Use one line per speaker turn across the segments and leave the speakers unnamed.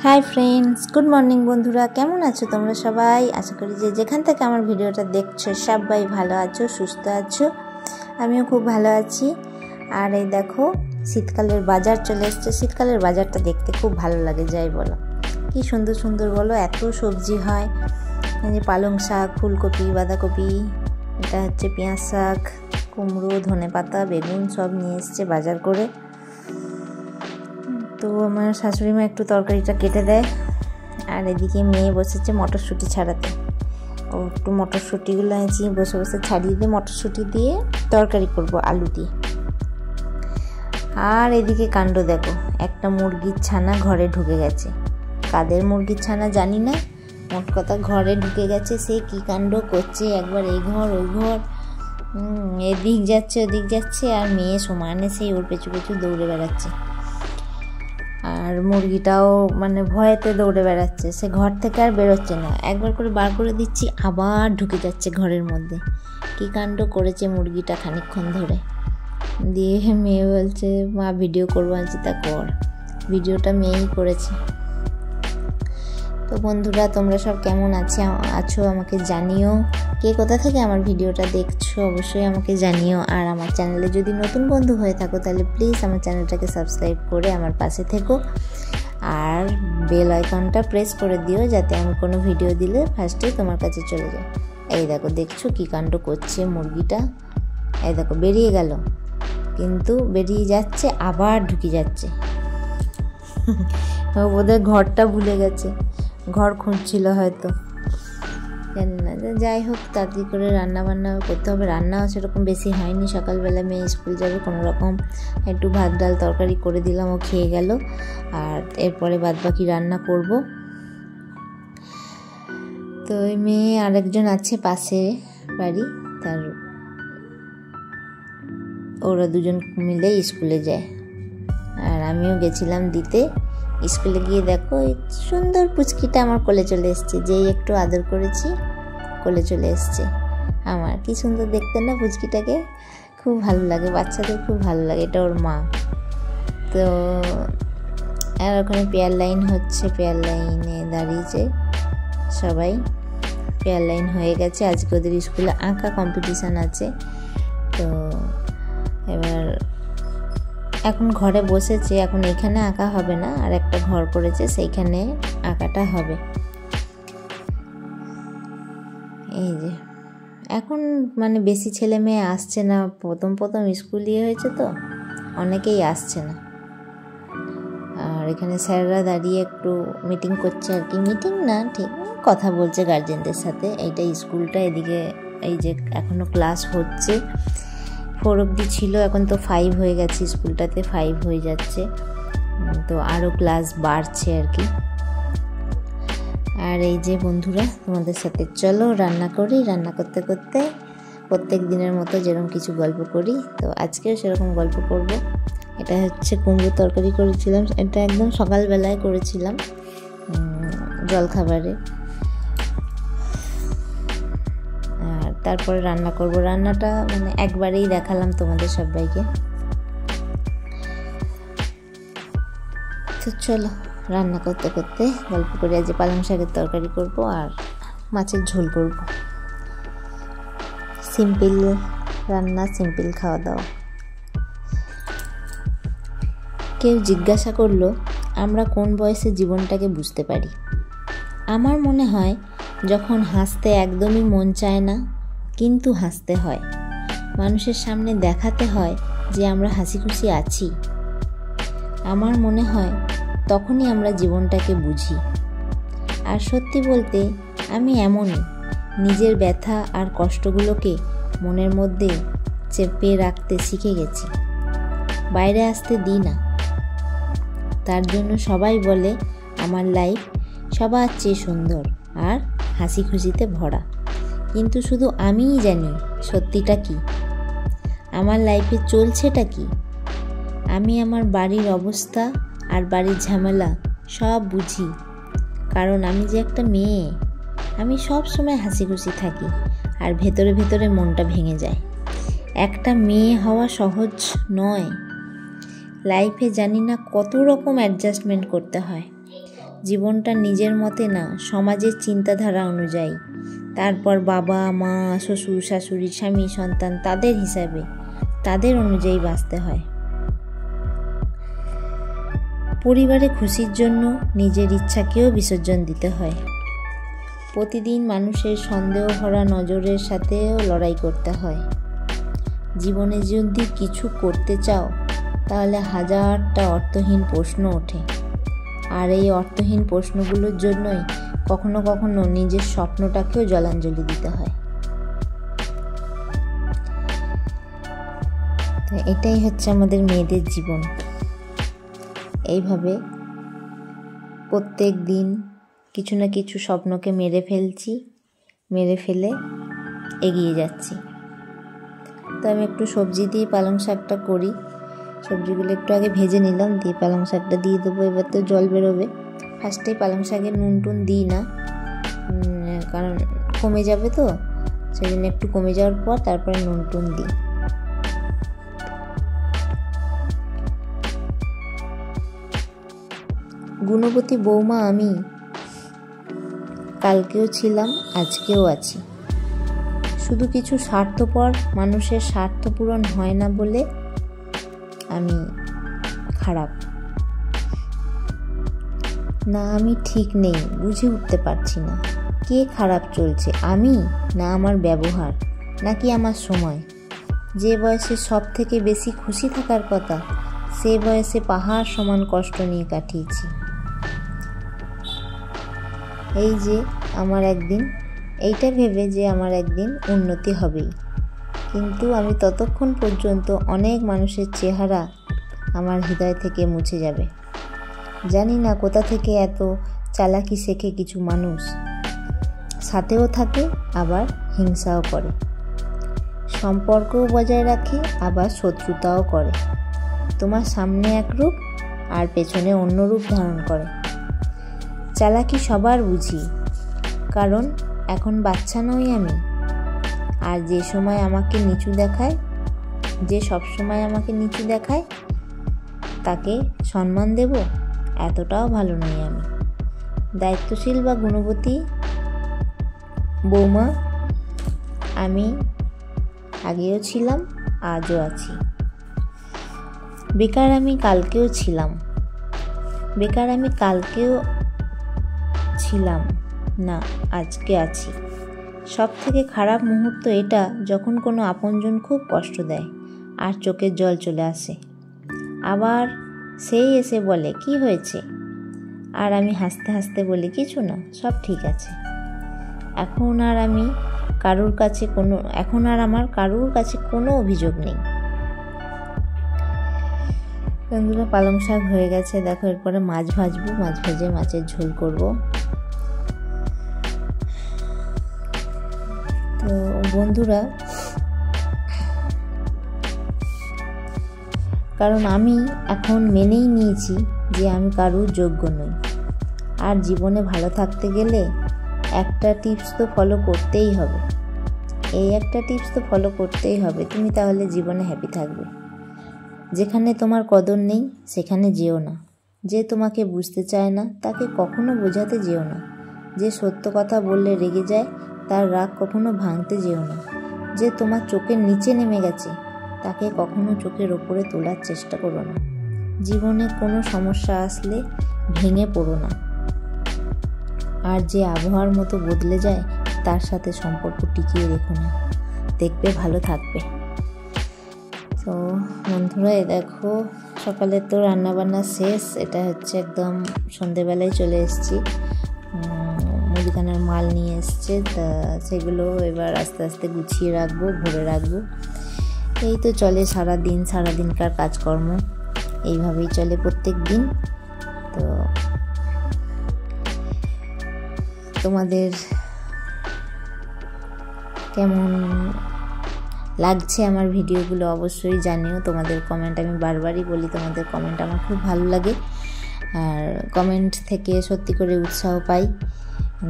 Hi friends, good morning বন্ধুরা। কেমন আছো তোমরা সবাই? আশা করি যে যেখান থেকে আমার ভিডিওটা দেখছো সবাই ভালো আছো, সুস্থ আছো। আমিও খুব ভালো আছি। আর এই দেখো, শীতকালের বাজার চলে এসছে। শীতকালের বাজারটা দেখতে খুব ভালো লাগে, যাই বলো। কি সুন্দর সুন্দর বলো, এত সবজি হয়। যে পালং শাক, ফুলকপি, বাঁধাকপি, এটা হচ্ছে পেঁয়াজ শাক, কুমড়ো, ধনেপাতা, বেগুন সব নিয়ে এসছে বাজার করে। তো আমার শাশুড়ি মা একটু তরকারিটা কেটে দেয়, আর এদিকে মেয়ে বসেছে মটরশুঁটি ছাড়াতে। ও একটু মটরশুঁটিগুলো এনেছি, বসে বসে ছাড়িয়ে দিয়ে মটরশুঁটি দিয়ে তরকারি করব আলু দিয়ে। আর এদিকে কাণ্ড দেখো, একটা মুরগির ছানা ঘরে ঢুকে গেছে। কাদের মুরগির ছানা জানি না, মোট কথা ঘরে ঢুকে গেছে। সে কি কাণ্ড করছে, একবার এই ঘর ওই ঘর, এদিক যাচ্ছে ওদিক যাচ্ছে, আর মেয়ে সমানে সেই ওর পেছু পেছু দৌড়ে বেড়াচ্ছে। আর মুরগিটাও মানে ভয়েতে দৌড়ে বেড়াচ্ছে, সে ঘর থেকে আর বেরোচ্ছে না। একবার করে বার করে দিচ্ছি, আবার ঢুকে যাচ্ছে ঘরের মধ্যে। কী কাণ্ড করেছে মুরগিটা খানিকক্ষণ ধরে। দিয়ে মেয়ে বলছে, মা ভিডিও করবো, আনছি তা কর। ভিডিওটা মেয়েই করেছে। তো বন্ধুরা, তোমরা সব কেমন আছো আমাকে জানিও। কে কোথা থেকে আমার ভিডিওটা দেখছো অবশ্যই আমাকে জানিও। আর আমার চ্যানেলে যদি নতুন বন্ধু হয়ে থাকো তাহলে প্লিজ আমার চ্যানেলটাকে সাবস্ক্রাইব করে আমার পাশে থেকো, আর বেল আইকনটা প্রেস করে দিও, যাতে আমি কোনো ভিডিও দিলে ফার্স্টেই তোমার কাছে চলে যায়। এই দেখো, দেখছো কী কাণ্ড করছে মুরগিটা। এই দেখো, বেরিয়ে গেল, কিন্তু বেরিয়ে যাচ্ছে আবার ঢুকে যাচ্ছে। ওদের ঘরটা ভুলে গেছে, ঘর খুঁজছিল হয়তো, জানি না। যাই হোক, তাড়াতাড়ি করে রান্না বান্না করতে হবে। রান্নাও সেরকম বেশি হয়নি, সকালবেলা মেয়ে স্কুল যাবে, কোনো রকম একটু ভাত ডাল তরকারি করে দিলাম, ও খেয়ে গেল। আর এরপরে বাদবাকি রান্না করব। তো ওই মেয়ে আরেকজন আছে পাশে বাড়ি, তার ওরা দুজন মিলে স্কুলে যায়, আর আমিও গেছিলাম দিতে। স্কুলে গিয়ে দেখো, এই সুন্দর পুচকিটা আমার কোলে চলে এসছে। যেই একটু আদর করেছি, কোলে চলে এসছে। আমার কি সুন্দর দেখতে না পুচকিটাকে, খুব ভালো লাগে, বাচ্চাদের খুব ভালো লাগে। এটা ওর মা। তো আর ওখানে পেয়ার লাইন হচ্ছে, পেয়ার লাইনে দাঁড়িয়েছে সবাই। পেয়ার লাইন হয়ে গেছে। আজকে ওদের স্কুলে আঁকা কম্পিটিশান আছে। তো এবার এখন ঘরে বসেছে, এখন এখানে আঁকা হবে না, আর একটা ঘর করেছে, সেইখানে আঁকাটা হবে। এই যে এখন মানে বেশি ছেলে মেয়ে আসছে না, প্রথম স্কুল হয়েছে তো অনেকেই আসছে না। আর এখানে স্যাররা দাঁড়িয়ে একটু মিটিং করছে আর কি, মিটিং না ঠিক, কথা বলছে গার্জেনদের সাথে। এইটা স্কুলটা, এদিকে এই যে এখনও ক্লাস হচ্ছে। 4 অবধি ছিল, এখন তো 5 হয়ে গেছে, স্কুলটাতে 5 হয়ে যাচ্ছে। তো আরও ক্লাস বাড়ছে আর কি। আর এই যে বন্ধুরা, তোমাদের সাথে চলো রান্না করি। রান্না করতে করতে প্রত্যেক দিনের মতো যেরকম কিছু গল্প করি, তো আজকেও সেরকম গল্প করব। এটা হচ্ছে কুমড়ো তরকারি করেছিলাম, এটা একদম সকালবেলায় করেছিলাম জলখাবারে। আর তারপরে রান্না করব। রান্নাটা মানে একবারেই দেখালাম তোমাদের সবাইকে। তো চলো রান্না করতে করতে গল্প করি। আজ পালং শাকের তরকারি করব আর মাছের ঝোল করব। সিম্পল রান্না, সিম্পল খাওয়া দাওয়া। কেউ জিজ্ঞাসা করলো, আমরা কোন বয়সে জীবনটাকে বুঝতে পারি? আমার মনে হয় যখন হাসতে একদমই মন চায় না, কিন্তু হাসতে হয়, মানুষের সামনে দেখাতে হয় যে আমরা হাসি খুশি আছি। আমার মনে হয় তখনই আমরা জীবনটাকে বুঝি। আর সত্যি বলতে আমি এমনই, নিজের ব্যথা আর কষ্টগুলোকে মনের মধ্যে চেপে রাখতে শিখে গেছি, বাইরে আসতে দিই না। তার জন্য সবাই বলে আমার লাইফ সবার চেয়ে সুন্দর আর হাসি খুশিতে ভরা। কিন্তু শুধু আমিই জানি সত্যিটা কি, আমার লাইফে চলছেটা কি। আমি আমার বাড়ির অবস্থা আর বাড়ির ঝামেলা সব বুঝি, কারণ আমি যে একটা মেয়ে। আমি সব সময় হাসি খুশি থাকি, আর ভেতরে ভেতরে মনটা ভেঙে যায়। একটা মেয়ে হওয়া সহজ নয়। লাইফে জানি না কত রকম অ্যাডজাস্টমেন্ট করতে হয়, জীবনটা নিজের মতে না, সমাজের চিন্তাধারা অনুযায়ী, তারপর বাবা মা শ্বশুর শাশুড়ি স্বামী সন্তান তাদের হিসাবে, তাদের অনুযায়ী বাঁচতে হয়। পরিবারে খুশির জন্য নিজের ইচ্ছাকেও বিসর্জন দিতে হয়। প্রতিদিন মানুষের সন্দেহ ভরা নজরের সাথেও লড়াই করতে হয়। জীবনে যদি কিছু করতে চাও তাহলে হাজারটা অর্থহীন প্রশ্ন ওঠে, আর এই অর্থহীন প্রশ্নগুলোর জন্যই কখনো কখনো নিজের স্বপ্নটাকেও জলাঞ্জলি দিতে হয়। তো এটাই হচ্ছে আমাদের মেয়েদের জীবন। এইভাবে প্রত্যেক দিন কিছু না কিছু স্বপ্নকে মেরে ফেলে এগিয়ে যাচ্ছি। তো আমি একটু সবজি দিয়ে পালং শাকটা করি। সবজিগুলো একটু আগে ভেজে নিলাম, দিয়ে পালং শাকটা দিয়ে দেবো। এবার তো জল বেরোবে। ফার্স্টেই পালং শাকে নুন টুন দিই না, কারণ কমে যাবে, তো সেই জন্য একটু কমে যাওয়ার পর তারপরে নুন টুন দিই। গুণবতী বৌমা আমি কালকেও ছিলাম, আজকেও আছি। শুধু কিছু স্বার্থপর মানুষের স্বার্থ পূরণ হয় না বলে আমি খারাপ না, আমি ঠিক নেই, বুঝে উঠতে পারছি না কে খারাপ চলছে, আমি না আমার ব্যবহার, নাকি আমার সময়। যে বয়সে সব থেকে বেশি খুশি থাকার কথা, সে বয়সে পাহাড় সমান কষ্ট নিয়ে কাটিয়েছি। এইটা ভেবে যে আমার একদিন উন্নতি হবেই, কিন্তু আমি ততক্ষণ পর্যন্ত অনেক মানুষের চেহারা আমার হৃদয় থেকে মুছে যাবে। জানি না কোথা থেকে এত চালাকি শেখে কিছু মানুষ, সাথেও থাকে আবার হিংসাও করে, সম্পর্কও বজায় রাখে আবার শত্রুতাও করে। তোমার সামনে এক রূপ আর পেছনে অন্য রূপ ধারণ করে। চালাকি সবার বুঝি, কারণ এখন বাচ্চা নই আমি। আর যে সময় আমাকে নিচু দেখায়, যে সব সময় আমাকে নিচু দেখায়, তাকে সম্মান দেব এতটাও ভালো নই আমি। দায়িত্বশীল বা গুণবতী বৌমা আমি আগেও ছিলাম, আজও আছি। বেকার আমি কালকেও ছিলাম, না আজকে আছি। সব থেকে খারাপ মুহূর্ত এটা যখন কোনো আপনজন খুব কষ্ট দেয় আর চোখের জল চলে আসে, আবার সেই এসে বলে কি হয়েছে, আর আমি হাসতে হাসতে বলি কিছু না, সব ঠিক আছে। এখন আর আমার কারুর কাছে কোনো অভিযোগ নেই। বন্ধুরা, পালং শাক হয়ে গেছে, দেখো। এরপরে মাছ ভাজবো, মাছ ভেজে মাছের ঝোল করব। তো বন্ধুরা, কারণ আমি এখন মেনেই নিয়েছি যে আমি কারুর যোগ্য নই। আর জীবনে ভালো থাকতে গেলে একটা টিপস তো ফলো করতেই হবে। তুমি তাহলে জীবনে হ্যাপি থাকবে। যেখানে তোমার কদর নেই সেখানে যেও না। যে তোমাকে বুঝতে চায় না তাকে কখনো বোঝাতে যেও না। যে সত্য কথা বললে রেগে যায় তার রাগ কখনো ভাঙতে যেও না। যে তোমার চোখের নিচে নেমে গেছে তাকে কখনো চোখের ওপরে তোলার চেষ্টা করো না। জীবনে কোনো সমস্যা আসলে ভেঙে পড়ো না। আর যে আবহাওয়ার মতো বদলে যায় তার সাথে সম্পর্ক টিকিয়ে রেখো না, দেখবে ভালো থাকবে। তো বন্ধুরা, দেখো সকালে তো রান্নাবান্না শেষ। এটা হচ্ছে একদম সন্ধেবেলায় চলে এসেছি। মুদিখানার মাল নিয়ে এসছে, তা সেগুলো এবার আস্তে আস্তে গুছিয়ে রাখবো, ভরে রাখবো। এই তো চলে সারাদিনকার কাজকর্ম, এইভাবেই চলে প্রত্যেক দিন। তো তোমাদের কেমন লাগছে আমার ভিডিওগুলো অবশ্যই জানিও। তোমাদের কমেন্ট, আমি বারবারই বলি, তোমাদের কমেন্ট আমার খুব ভালো লাগে। আর কমেন্ট থেকে সত্যি করে উৎসাহ পাই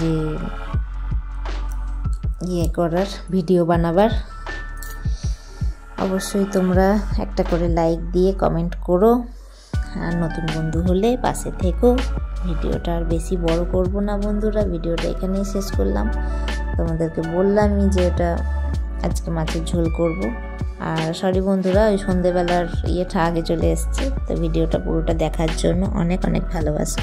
যে ভিডিও বানাবার। অবশ্যই তোমরা একটা করে লাইক দিয়ে কমেন্ট করো। আর নতুন বন্ধু হলে পাশে থেকো। ভিডিওটা আর বেশি বড় করব না বন্ধুরা, ভিডিওটা এখানেই শেষ করলাম। তোমাদেরকে বললামই যে এটা আজকে মাছের ঝোল করব। আর সরি বন্ধুরা, ওই সন্ধেবেলার ইয়েটা আগে চলে এসছে, তো ভিডিওটা পুরোটা দেখার জন্য অনেক অনেক ভালোবাসা।